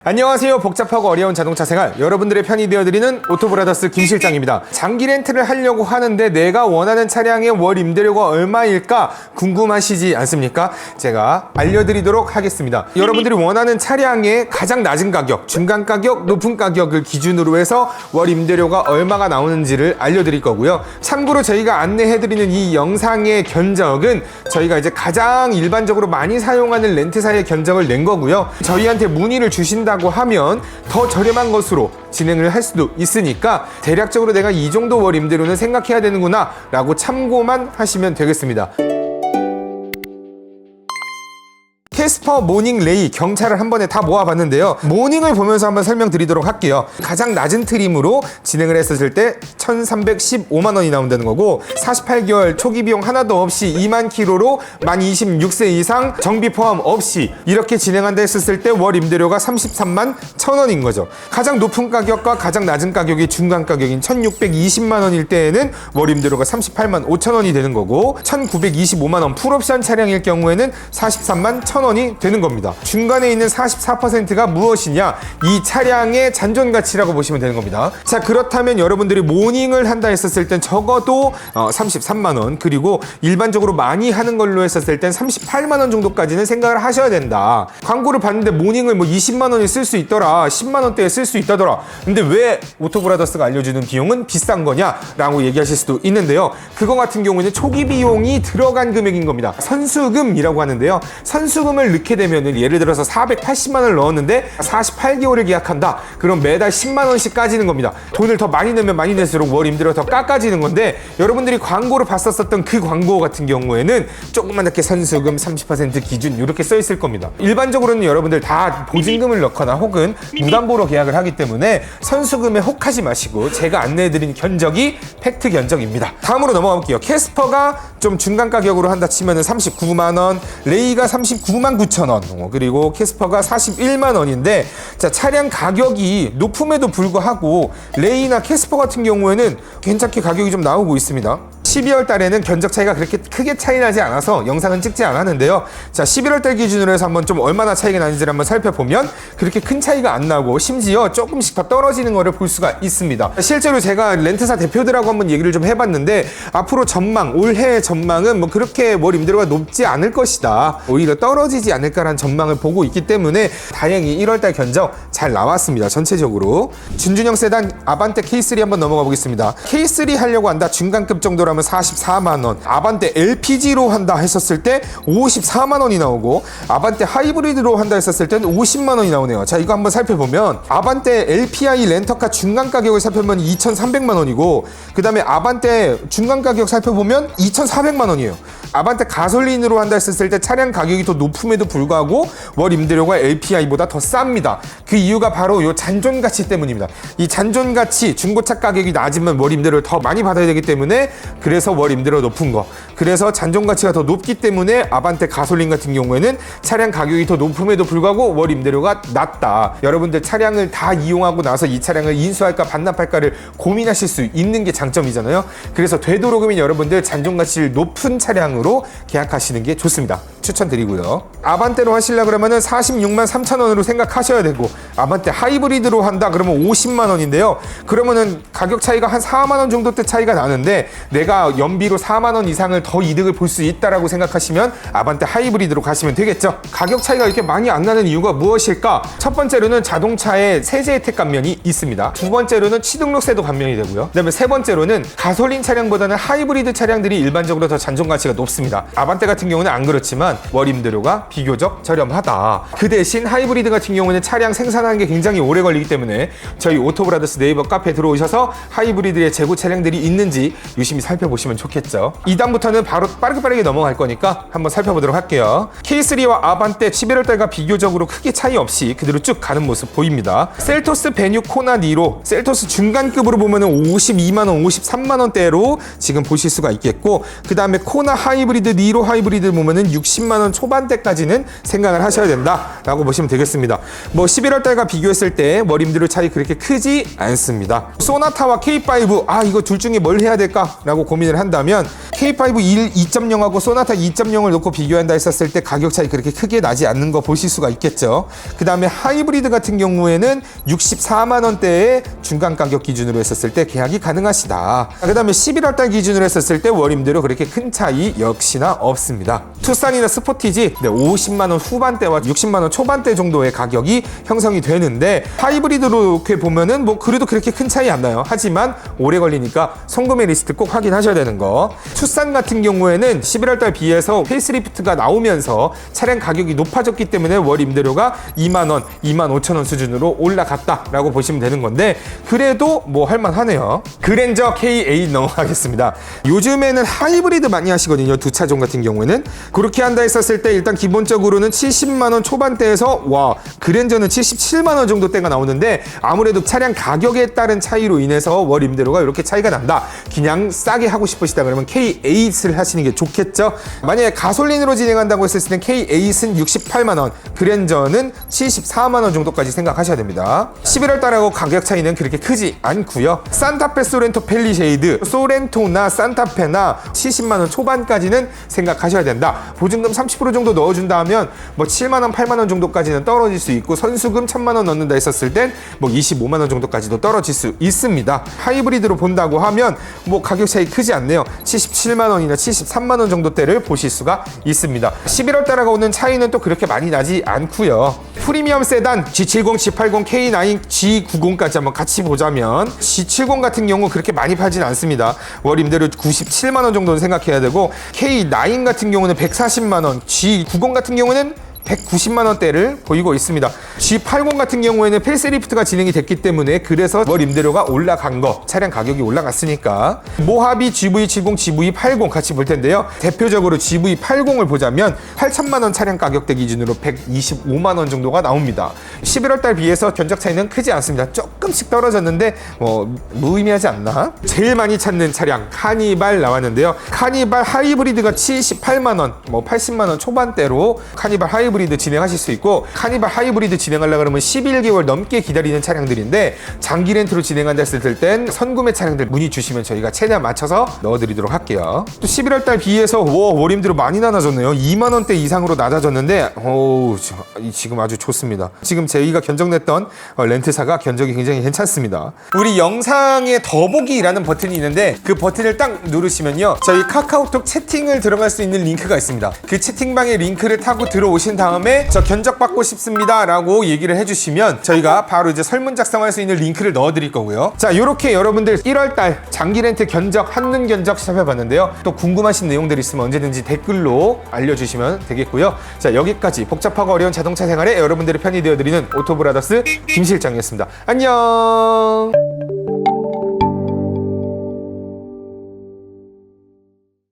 안녕하세요. 복잡하고 어려운 자동차 생활 여러분들의 편이 되어드리는 오토브라더스 김실장입니다. 장기 렌트를 하려고 하는데 내가 원하는 차량의 월 임대료가 얼마일까 궁금하시지 않습니까? 제가 알려드리도록 하겠습니다. 여러분들이 원하는 차량의 가장 낮은 가격, 중간 가격, 높은 가격을 기준으로 해서 월 임대료가 얼마가 나오는지를 알려드릴 거고요. 참고로 저희가 안내해드리는 이 영상의 견적은 저희가 이제 가장 일반적으로 많이 사용하는 렌트사의 견적을 낸 거고요. 저희한테 문의를 주신다고 하면 더 저렴한 것으로 진행을 할 수도 있으니까 대략적으로 내가 이 정도 월 임대료는 생각해야 되는구나 라고 참고만 하시면 되겠습니다. 캐스퍼, 모닝, 레이, 경차를 한 번에 다 모아봤는데요. 모닝을 보면서 한번 설명드리도록 할게요. 가장 낮은 트림으로 진행을 했었을 때 1,315만 원이 나온다는 거고 48개월 초기 비용 하나도 없이 2만 킬로로 만 26세 이상 정비 포함 없이 이렇게 진행한다 했었을 때 월 임대료가 33만 1,000원인 거죠. 가장 높은 가격과 가장 낮은 가격이 중간 가격인 1,620만 원일 때에는 월 임대료가 38만 5천 원이 되는 거고 1,925만 원 풀옵션 차량일 경우에는 43만 1,000원 이 되는 겁니다. 중간에 있는 44%가 무엇이냐? 이 차량의 잔존 가치라고 보시면 되는 겁니다. 자, 그렇다면 여러분들이 모닝을 한다 했었을 땐 적어도 33만 원, 그리고 일반적으로 많이 하는 걸로 했었을 땐 38만 원 정도까지는 생각을 하셔야 된다. 광고를 봤는데 모닝을 뭐 20만 원에 쓸 수 있더라, 10만 원대에 쓸 수 있다더라. 근데 왜 오토브라더스가 알려주는 비용은 비싼 거냐라고 얘기하실 수도 있는데요. 그거 같은 경우는 초기 비용이 들어간 금액인 겁니다. 선수금이라고 하는데요. 선수금을 넣게 되면 예를 들어서 480만 원을 넣었는데 48개월을 계약한다. 그럼 매달 10만 원씩 까지는 겁니다. 돈을 더 많이 내면 많이 낼수록 월 임대료가 더 깎아지는 건데 여러분들이 광고를 봤었던 그 광고 같은 경우에는 조그맣게 선수금 30% 기준 이렇게 써 있을 겁니다. 일반적으로는 여러분들 다 보증금을 넣거나 혹은 무담보로 계약을 하기 때문에 선수금에 혹하지 마시고 제가 안내해드린 견적이 팩트 견적입니다. 다음으로 넘어가 볼게요. 캐스퍼가 좀 중간 가격으로 한다 치면은 39만 원, 레이가 39만 9천 원, 그리고 캐스퍼가 41만 원인데 자, 차량 가격이 높음에도 불구하고 레이나 캐스퍼 같은 경우에는 괜찮게 가격이 좀 나오고 있습니다. 12월 달에는 견적 차이가 그렇게 크게 차이 나지 않아서 영상은 찍지 않았는데요. 자, 11월 달 기준으로 해서 한번 좀 얼마나 차이가 나는지를 한번 살펴보면 그렇게 큰 차이가 안 나고 심지어 조금씩 더 떨어지는 거를 볼 수가 있습니다. 실제로 제가 렌트사 대표들하고 한번 얘기를 좀 해봤는데 앞으로 전망, 올해 전망은 뭐 그렇게 월 임대료가 높지 않을 것이다. 오히려 떨어지지 않을까라는 전망을 보고 있기 때문에 다행히 1월 달 견적 잘 나왔습니다. 전체적으로. 준준형 세단 아반떼 K3 한번 넘어가 보겠습니다. K3 하려고 한다. 중간급 정도라면 44만 원, 아반떼 LPG로 한다 했었을 때 54만 원이 나오고 아반떼 하이브리드로 한다 했었을 때는 50만 원이 나오네요. 자, 이거 한번 살펴보면 아반떼 LPI 렌터카 중간 가격을 살펴보면 2,300만 원이고 그 다음에 아반떼 중간 가격 살펴보면 2,400만 원이에요. 아반떼 가솔린으로 한다 했었을 때 차량 가격이 더 높음에도 불구하고 월 임대료가 LPI보다 더 쌉니다. 그 이유가 바로 이 잔존 가치 때문입니다. 이 잔존 가치, 중고차 가격이 낮으면 월 임대료를 더 많이 받아야 되기 때문에 그래서 월 임대료가 높은 거. 그래서 잔존 가치가 더 높기 때문에 아반떼 가솔린 같은 경우에는 차량 가격이 더 높음에도 불구하고 월 임대료가 낮다. 여러분들 차량을 다 이용하고 나서 이 차량을 인수할까 반납할까를 고민하실 수 있는 게 장점이잖아요. 그래서 되도록이면 여러분들 잔존 가치를 높은 차량으로 계약하시는 게 좋습니다. 추천드리고요. 아반떼로 하시려고 그러면은 46만 3천 원으로 생각하셔야 되고 아반떼 하이브리드로 한다 그러면 50만 원인데요. 그러면은 가격 차이가 한 4만 원 정도 때 차이가 나는데 내가 연비로 4만 원 이상을 더 이득을 볼 수 있다라고 생각하시면 아반떼 하이브리드로 가시면 되겠죠. 가격 차이가 이렇게 많이 안 나는 이유가 무엇일까? 첫 번째로는 자동차에 세제 혜택 감면이 있습니다. 두 번째로는 취등록세도 감면이 되고요. 그다음에 세 번째로는 가솔린 차량보다는 하이브리드 차량들이 일반적으로 더 잔존 가치가 높습니다. 아반떼 같은 경우는 안 그렇지만 월 임대료가 비교적 저렴하다. 그 대신 하이브리드 같은 경우는 차량 생산하는 게 굉장히 오래 걸리기 때문에 저희 오토브라더스 네이버 카페에 들어오셔서 하이브리드의 재고 차량들이 있는지 유심히 살펴보시면 좋겠죠. 이 다음부터는 바로 빠르게 넘어갈 거니까 한번 살펴보도록 할게요. K3와 아반떼 11월 달과 비교적으로 크게 차이 없이 그대로 쭉 가는 모습 보입니다. 셀토스 베뉴 코나 니로 셀토스 중간급으로 보면은 52만 원, 53만 원대로 지금 보실 수가 있겠고 그 다음에 코나 하이브리드, 니로 하이브리드 보면은 60만 원 초반대까지는 생각을 하셔야 된다라고 보시면 되겠습니다. 뭐 11월 달과 비교했을 때 월 임대료 차이 그렇게 크지 않습니다. 소나타와 K5 이거 둘 중에 뭘 해야 될까라고 고민을 한다면 K5 2.0하고 소나타 2.0을 놓고 비교한다 했었을 때 가격 차이 그렇게 크게 나지 않는 거 보실 수가 있겠죠. 그 다음에 하이브리드 같은 경우에는 64만 원대의 중간 가격 기준으로 했었을 때 계약이 가능하시다. 그 다음에 11월달 기준으로 했었을 때 월 임대료 그렇게 큰 차이 역시나 없습니다. 투싼이나 스포티지 50만 원 후반대와 60만 원 초반대 정도의 가격이 형성이 되는데 하이브리드로 이렇게 보면은 뭐 그래도 그렇게 큰 차이 안 나요. 하지만 오래 걸리니까 송금의 리스트 꼭 확인하셔야 되는 거. 투싼 같은 경우에는 11월달 비해서 페이스리프트가 나오면서 차량 가격이 높아졌기 때문에 월 임대료가 2만 원, 2만 5천 원 수준으로 올라갔다라고 보시면 되는 건데 그래도 뭐 할만하네요. 그랜저 K8 넘어가겠습니다. 요즘에는 하이브리드 많이 하시거든요. 두 차종 같은 경우에는 그렇게 한다 했었을 때 일단 기본적으로는 70만 원 초반대에서 와 그랜저는 77만 원 정도 대가 나오는데 아무래도 차량 가격에 따른 차이로 인해서 월 임대료가 이렇게 차이가 난다. 그냥 싸게 하고 싶으시다 그러면 K8을 하시는 게 좋겠죠. 만약에 가솔린으로 진행한다고 했을 때는 K8은 68만 원, 그랜저는 74만 원 정도까지 생각하셔야 됩니다. 11월 달하고 가격 차이는 그렇게 크지 않고요. 산타페 소렌토 펠리쉐이드, 소렌토나 산타페나 70만 원 초반까지는 생각하셔야 된다. 보증금 30% 정도 넣어준다 하면 뭐 7만 원, 8만 원 정도까지는 떨어질 수 있고 선수금 1000만 원 넣는다 했었을 땐 뭐 25만 원 정도까지도 떨어질 수 있습니다. 하이브리드로 본다고 하면 뭐 가격 차이 크지 않네요. 77만 원이나 73만 원 정도대를 보실 수가 있습니다. 11월 달하고 오는 차이는 또 그렇게 많이 나지 않고요. 프리미엄 세단 G70, G80, K9, G90까지 한번 같이 보자면 G70 같은 경우 그렇게 많이 팔진 않습니다. 월 임대료 97만 원 정도는 생각해야 되고 K9 같은 경우는 140만 원, G90 같은 경우는 190만 원대를 보이고 있습니다. G80 같은 경우에는 페이스리프트가 진행이 됐기 때문에 그래서 월 임대료가 올라간 거, 차량 가격이 올라갔으니까 모하비 GV70, GV80 같이 볼 텐데요. 대표적으로 GV80을 보자면 8천만 원 차량 가격대 기준으로 125만 원 정도가 나옵니다. 11월 달 비해서 견적 차이는 크지 않습니다. 조금씩 떨어졌는데 무의미하지 않나? 제일 많이 찾는 차량 카니발 나왔는데요. 카니발 하이브리드가 78만 원, 80만 원 초반대로 카니발 하이브리드 진행하실 수 있고 카니발 하이브리드 진행하려고 그러면 11개월 넘게 기다리는 차량들인데 장기 렌트로 진행한다 했을 땐 선구매 차량들 문의 주시면 저희가 최대한 맞춰서 넣어드리도록 할게요. 또 11월 달 비해서 월 임대료 많이 낮아졌네요. 2만 원대 이상으로 낮아졌는데 지금 아주 좋습니다. 지금 저희가 견적냈던 렌트사가 견적이 굉장히 괜찮습니다. 우리 영상에 더보기라는 버튼이 있는데 그 버튼을 딱 누르시면요 저희 카카오톡 채팅을 들어갈 수 있는 링크가 있습니다. 그 채팅방에 링크를 타고 들어오신 다음에 저 견적 받고 싶습니다 라고 얘기를 해주시면 저희가 바로 이제 설문 작성할 수 있는 링크를 넣어 드릴 거고요. 자 이렇게 여러분들 1월달 장기 렌트 견적 한눈 견적 살펴봤는데요. 또 궁금하신 내용들 있으면 언제든지 댓글로 알려주시면 되겠고요. 자 여기까지 복잡하고 어려운 자동차 생활에 여러분들의 편이 되어드리는 오토브라더스 김 실장이었습니다. 안녕.